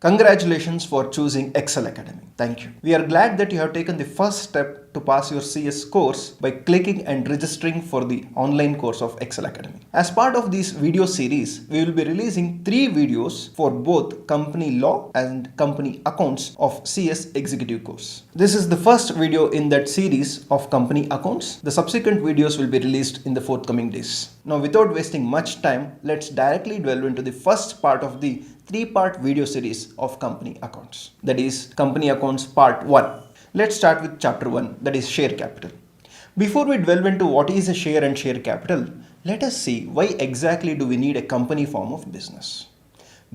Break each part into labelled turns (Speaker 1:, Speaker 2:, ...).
Speaker 1: Congratulations for choosing Excel Academy. Thank you. We are glad that you have taken the first step to pass your CS course by clicking and registering for the online course of Excel Academy. As part of this video series, we will be releasing 3 videos for both company law and company accounts of CS executive course. This is the first video in that series of company accounts. The subsequent videos will be released in the forthcoming days. Now, without wasting much time, let's directly delve into the first part of the 3-part video series of company accounts, that is company accounts part 1. Let's start with chapter 1, that is share capital. Before we delve into what is a share and share capital, let us see why exactly do we need a company form of business.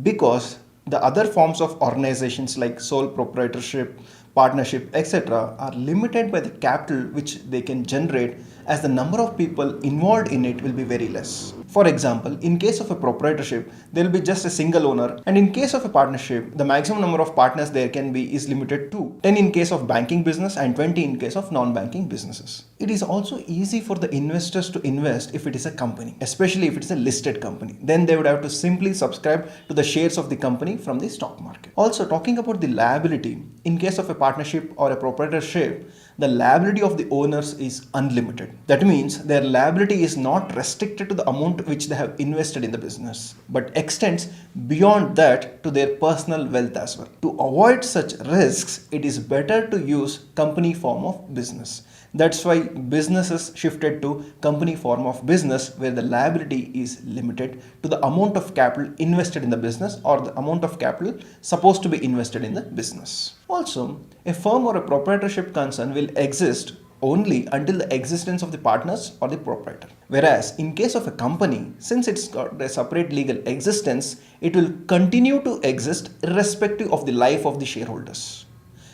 Speaker 1: Because the other forms of organizations like sole proprietorship, partnership, etc. are limited by the capital which they can generate, as the number of people involved in it will be very less. For example, in case of a proprietorship, there will be just a single owner, and in case of a partnership, the maximum number of partners there can be is limited to 10 in case of banking business and 20 in case of non-banking businesses. It is also easy for the investors to invest if it is a company, especially if it is a listed company. Then they would have to simply subscribe to the shares of the company from the stock market. Also, talking about the liability, in case of a partnership or a proprietorship, the liability of the owners is unlimited. That means their liability is not restricted to the amount which they have invested in the business, but extends beyond that to their personal wealth as well. To avoid such risks, it is better to use company form of business. That's why businesses shifted to company form of business, where the liability is limited to the amount of capital invested in the business or the amount of capital supposed to be invested in the business. Also, a firm or a proprietorship concern will exist only until the existence of the partners or the proprietor. Whereas in case of a company, since it's got a separate legal existence, it will continue to exist irrespective of the life of the shareholders.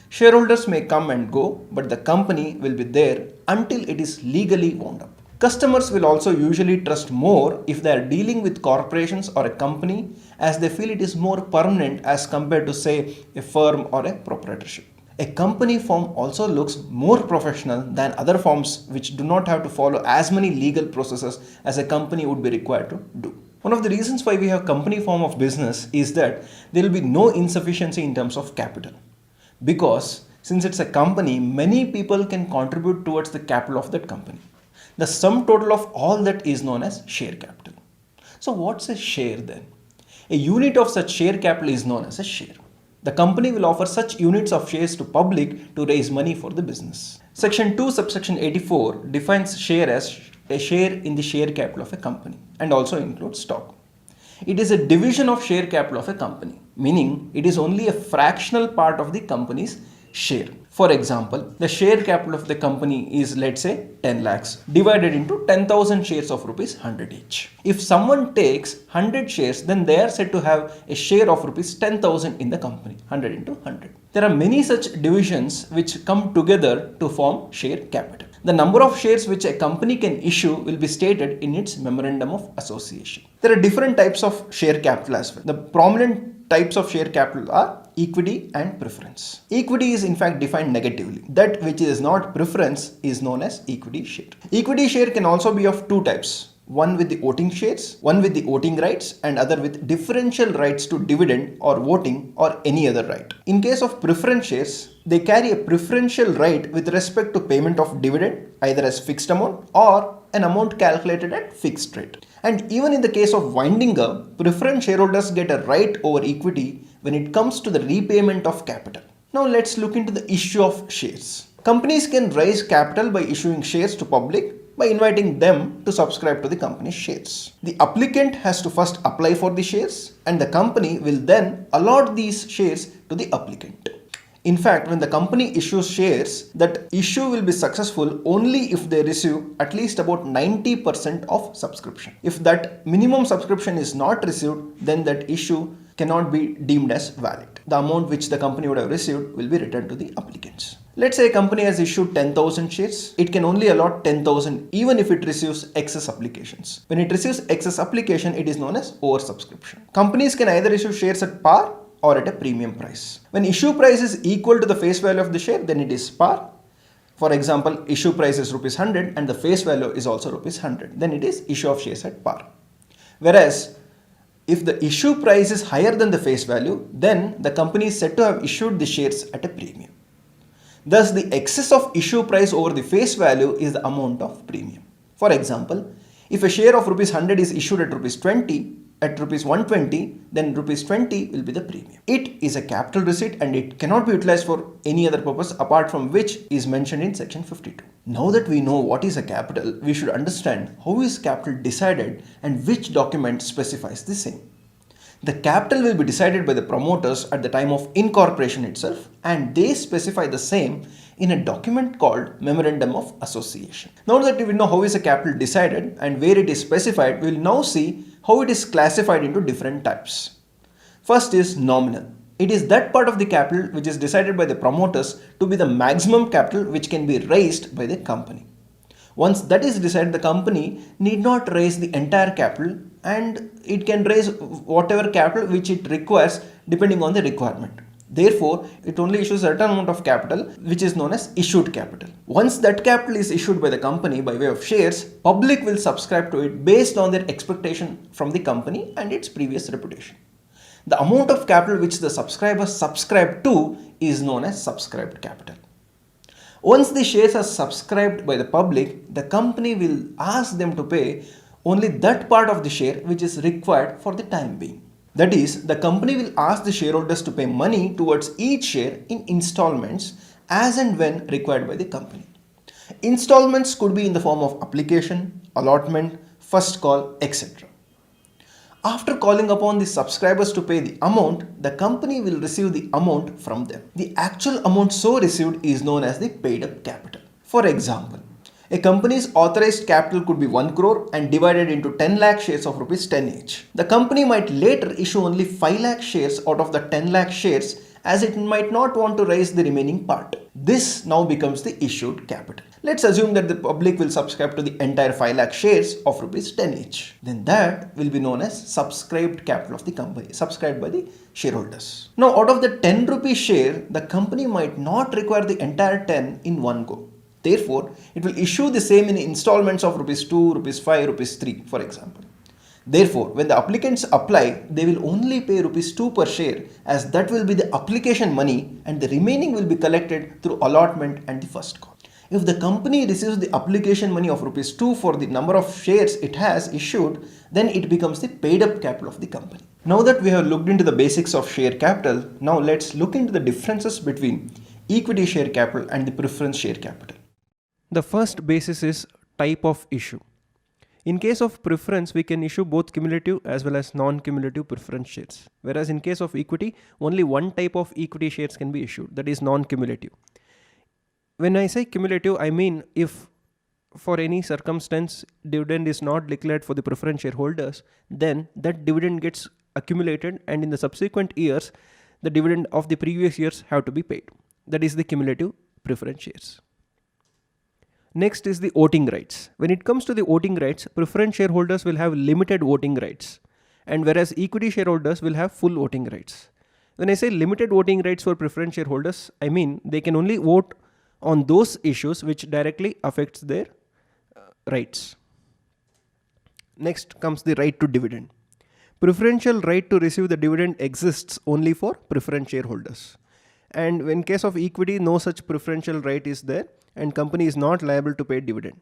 Speaker 1: Shareholders may come and go, but the company will be there until it is legally wound up. Customers will also usually trust more if they are dealing with corporations or a company, as they feel it is more permanent as compared to, say, a firm or a proprietorship. A company form also looks more professional than other forms which do not have to follow as many legal processes as a company would be required to do. One of the reasons why we have company form of business is that there will be no insufficiency in terms of capital. Because since it's a company, many people can contribute towards the capital of that company. The sum total of all that is known as share capital. So what's a share then? A unit of such share capital is known as a share. The company will offer such units of shares to public to raise money for the business. Section 2 subsection 84 defines share as a share in the share capital of a company and also includes stock. It is a division of share capital of a company, meaning it is only a fractional part of the company's share. For example, the share capital of the company is, let's say, 10 lakhs divided into 10,000 shares of rupees 100 each. If someone takes 100 shares, then they are said to have a share of rupees 10,000 in the company, 100 into 100. There are many such divisions which come together to form share capital. The number of shares which a company can issue will be stated in its memorandum of association. There are different types of share capital as well. The prominent types of share capital are equity and preference. Equity is in fact defined negatively. That which is not preference is known as equity share. Equity share can also be of 2 types. One with the voting shares, one with the voting rights, and other with differential rights to dividend or voting or any other right. In case of preference shares, they carry a preferential right with respect to payment of dividend, either as fixed amount or an amount calculated at fixed rate. And even in the case of winding up, preference shareholders get a right over equity when it comes to the repayment of capital. Now let's look into the issue of shares. Companies can raise capital by issuing shares to public by inviting them to subscribe to the company's shares. The applicant has to first apply for the shares, and the company will then allot these shares to the applicant. In fact, when the company issues shares, that issue will be successful only if they receive at least about 90% of subscription. If that minimum subscription is not received, then that issue cannot be deemed as valid. The amount which the company would have received will be returned to the applicants. Let's say a company has issued 10,000 shares. It can only allot 10,000 even if it receives excess applications. When it receives excess application, it is known as oversubscription. Companies can either issue shares at par or at a premium price. When issue price is equal to the face value of the share, then it is par. For example, issue price is rupees 100 and the face value is also rupees 100. Then it is issue of shares at par. Whereas If the issue price is higher than the face value, then the company is said to have issued the shares at a premium. Thus, the excess of issue price over the face value is the amount of premium. For example, if a share of rupees 100 is issued at rupees 20, at rupees 120, then rupees 20 will be the premium. It is a capital receipt and it cannot be utilized for any other purpose apart from which is mentioned in section 52. Now that we know what is a capital, we should understand how is capital decided and which document specifies the same. The capital will be decided by the promoters at the time of incorporation itself, and they specify the same in a document called Memorandum of Association. Now that we know how is a capital decided and where it is specified, we will now see how it is classified into different types. First is nominal. It is that part of the capital which is decided by the promoters to be the maximum capital which can be raised by the company. Once that is decided, the company need not raise the entire capital and it can raise whatever capital which it requires depending on the requirement. Therefore, it only issues a certain amount of capital which is known as issued capital. Once that capital is issued by the company by way of shares, public will subscribe to it based on their expectation from the company and its previous reputation. The amount of capital which the subscribers subscribe to is known as subscribed capital. Once the shares are subscribed by the public, the company will ask them to pay only that part of the share which is required for the time being. That is, the company will ask the shareholders to pay money towards each share in installments as and when required by the company. Installments could be in the form of application, allotment, first call, etc. After calling upon the subscribers to pay the amount, the company will receive the amount from them. The actual amount so received is known as the paid up capital. For example, a company's authorized capital could be 1 crore and divided into 10 lakh shares of rupees 10 each. The company might later issue only 5 lakh shares out of the 10 lakh shares as it might not want to raise the remaining part. This now becomes the issued capital. Let's assume that the public will subscribe to the entire 5 lakh shares of rupees 10 each. Then that will be known as subscribed capital of the company, subscribed by the shareholders. Now out of the 10 rupee share, the company might not require the entire 10 in one go. Therefore, it will issue the same in installments of rupees 2, rupees 5, rupees 3, for example. Therefore, when the applicants apply, they will only pay rupees 2 per share as that will be the application money and the remaining will be collected through allotment and the first call. If the company receives the application money of rupees 2 for the number of shares it has issued, then it becomes the paid up capital of the company. Now that we have looked into the basics of share capital, now let's look into the differences between equity share capital and the preference share capital. The first basis is type of issue. In case of preference, we can issue both cumulative as well as non-cumulative preference shares. Whereas in case of equity, only one type of equity shares can be issued, that is non-cumulative. When I say cumulative, I mean if for any circumstance dividend is not declared for the preference shareholders, then that dividend gets accumulated and in the subsequent years, the dividend of the previous years have to be paid. That is the cumulative preference shares. Next is the voting rights. When it comes to the voting rights, preference shareholders will have limited voting rights, and whereas equity shareholders will have full voting rights. When I say limited voting rights for preference shareholders, I mean they can only vote on those issues which directly affects their rights. Next comes the right to dividend. Preferential right to receive the dividend exists only for preference shareholders. And in case of equity, no such preferential right is there and company is not liable to pay dividend.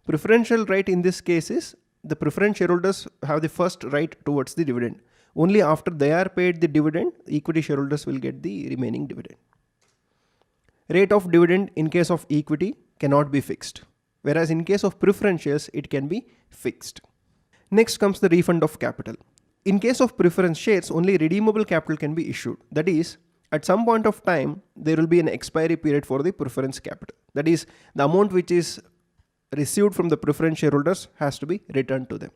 Speaker 1: Preferential right in this case is the preference shareholders have the first right towards the dividend. Only after they are paid the dividend, equity shareholders will get the remaining dividend. Rate of dividend in case of equity cannot be fixed, whereas in case of preference shares, it can be fixed. Next comes the refund of capital. In case of preference shares, only redeemable capital can be issued. That is, at some point of time, there will be an expiry period for the preference capital. That is, the amount which is received from the preference shareholders has to be returned to them.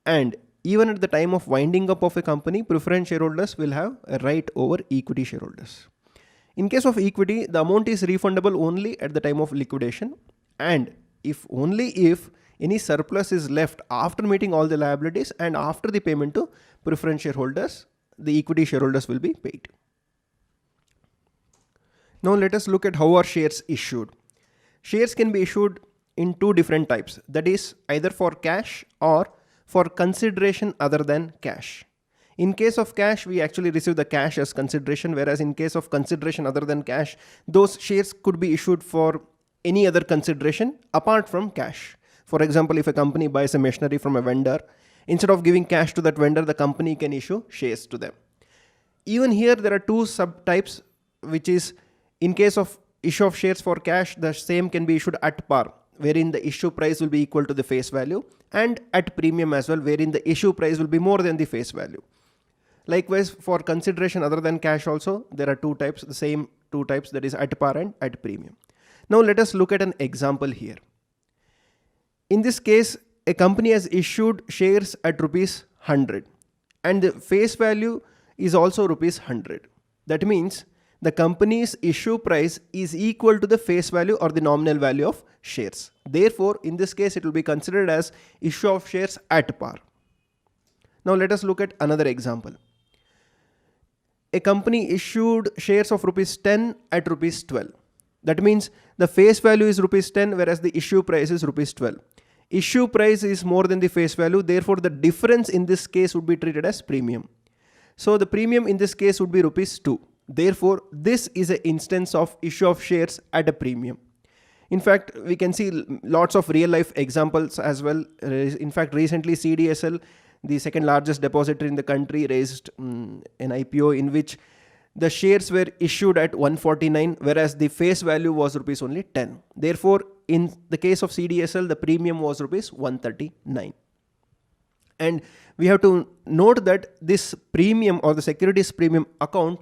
Speaker 1: And even at the time of winding up of a company, preference shareholders will have a right over equity shareholders. In case of equity, the amount is refundable only at the time of liquidation, and only if any surplus is left after meeting all the liabilities and after the payment to preference shareholders, the equity shareholders will be paid. Now let us look at how are shares issued. Shares can be issued in two different types, that is either for cash or for consideration other than cash. In case of cash, we actually receive the cash as consideration, whereas in case of consideration other than cash, those shares could be issued for any other consideration apart from cash. For example, if a company buys a machinery from a vendor, instead of giving cash to that vendor, the company can issue shares to them. Even here, there are two subtypes, which is in case of issue of shares for cash, the same can be issued at par, wherein the issue price will be equal to the face value, and at premium as well, wherein the issue price will be more than the face value. Likewise, for consideration other than cash also, there are two types, the same two types, that is at par and at premium. Now let us look at an example here. In this case, a company has issued shares at rupees 100 and the face value is also rupees 100. That means the company's issue price is equal to the face value or the nominal value of shares. Therefore, in this case, it will be considered as issue of shares at par. Now let us look at another example. A company issued shares of rupees 10 at rupees 12. That means the face value is rupees 10, whereas the issue price is rupees 12. Issue price is more than the face value. Therefore, the difference in this case would be treated as premium. So the premium in this case would be rupees 2. Therefore, this is an instance of issue of shares at a premium. In fact, we can see lots of real life examples as well. In fact, recently CDSL, the second largest depository in the country, raised an IPO in which the shares were issued at 149, whereas the face value was rupees only 10. Therefore, in the case of CDSL, the premium was rupees 139. And we have to note that this premium or the securities premium account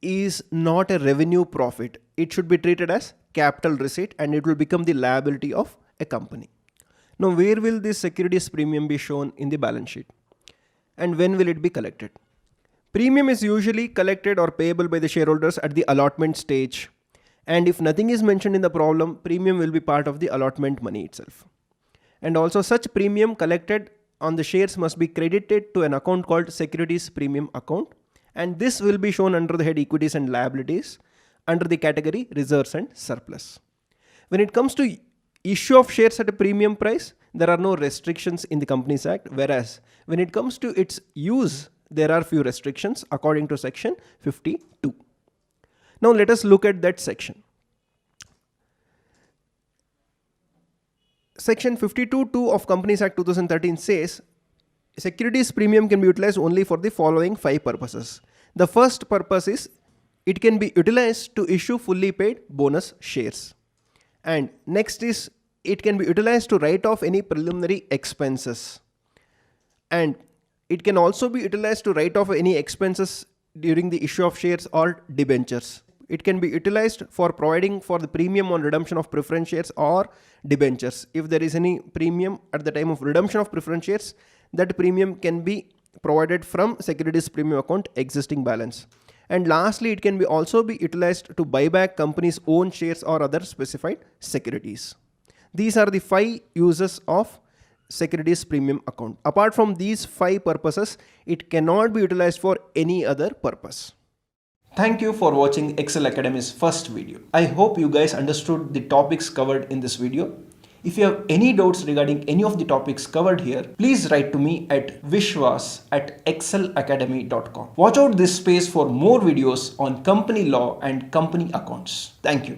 Speaker 1: is not a revenue profit. It should be treated as capital receipt and it will become the liability of a company. Now, where will this securities premium be shown in the balance sheet? And when will it be collected? Premium is usually collected or payable by the shareholders at the allotment stage. And if nothing is mentioned in the problem, premium will be part of the allotment money itself. And also such premium collected on the shares must be credited to an account called securities premium account. And this will be shown under the head equities and liabilities under the category reserves and surplus. When it comes to issue of shares at a premium price, there are no restrictions in the Companies Act, whereas when it comes to its use, there are few restrictions according to section 52. Now let us look at that section. Section 52(2) of Companies Act 2013 says securities premium can be utilized only for the following 5 purposes. The first purpose is it can be utilized to issue fully paid bonus shares. And next is it can be utilized to write off any preliminary expenses. And it can also be utilized to write off any expenses during the issue of shares or debentures. It can be utilized for providing for the premium on redemption of preference shares or debentures. If there is any premium at the time of redemption of preference shares, that premium can be provided from securities premium account existing balance. And lastly, it can be also be utilized to buy back company's own shares or other specified securities. These are the 5 uses of securities premium account. Apart from these 5 purposes, it cannot be utilized for any other purpose. Thank you for watching Excel Academy's first video. I hope you guys understood the topics covered in this video. If you have any doubts regarding any of the topics covered here, please write to me at vishwas@excelacademy.com. Watch out this space for more videos on company law and company accounts. Thank you.